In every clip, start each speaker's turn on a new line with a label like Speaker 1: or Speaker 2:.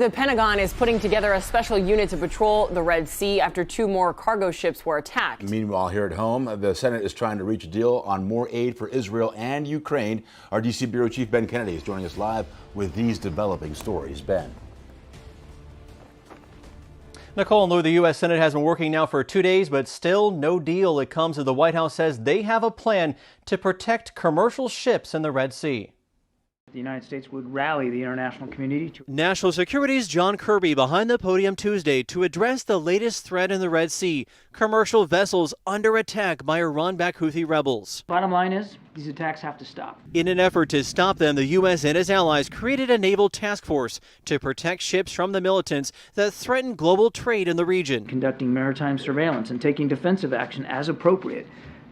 Speaker 1: The Pentagon is putting together a special unit to patrol the Red Sea after 2 more cargo ships were attacked.
Speaker 2: Meanwhile, here at home, the Senate is trying to reach a deal on more aid for Israel and Ukraine. Our D.C. Bureau Chief Ben Kennedy is joining us live with these developing stories. Ben.
Speaker 3: Nicole and Lou, the U.S. Senate has been working now for 2 days, but still no deal. It comes as the White House says they have a plan to protect commercial ships in the Red Sea.
Speaker 4: The United States would rally the international community to
Speaker 3: National Security's John Kirby behind the podium Tuesday to address the latest threat in the Red Sea, commercial vessels under attack by Iran-backed Houthi rebels.
Speaker 4: Bottom line is, these attacks have to stop.
Speaker 3: In an effort to stop them, the U.S. and its allies created a naval task force to protect ships from the militants that threaten global trade in the region.
Speaker 4: Conducting maritime surveillance and taking defensive action as appropriate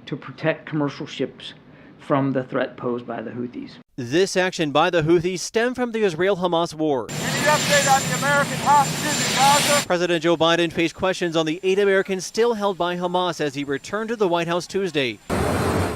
Speaker 4: to protect commercial ships from the threat posed by the Houthis.
Speaker 3: This action by the Houthis stemmed from the Israel-Hamas war.
Speaker 5: Any update on the American hostages in Gaza?
Speaker 3: President Joe Biden faced questions on the 8 Americans still held by Hamas as he returned to the White House Tuesday.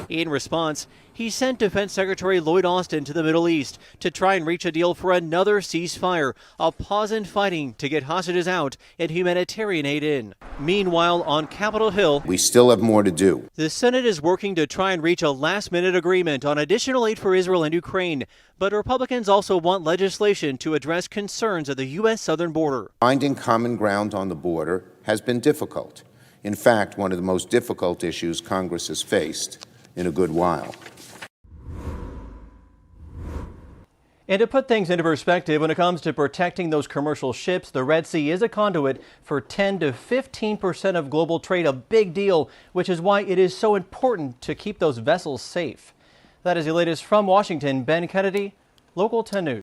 Speaker 3: In response, he sent Defense Secretary Lloyd Austin to the Middle East to try and reach a deal for another ceasefire, a pause in fighting to get hostages out and humanitarian aid in. Meanwhile, on Capitol Hill,
Speaker 6: we still have more to do.
Speaker 3: The Senate is working to try and reach a last-minute agreement on additional aid for Israel and Ukraine, but Republicans also want legislation to address concerns at the U.S. southern border.
Speaker 6: Finding common ground on the border has been difficult. In fact, one of the most difficult issues Congress has faced in a good while.
Speaker 3: And to put things into perspective, when it comes to protecting those commercial ships, the Red Sea is a conduit for 10 to 15% of global trade, a big deal, which is why it is so important to keep those vessels safe. That is the latest from Washington. Ben Kennedy, Local 10 News.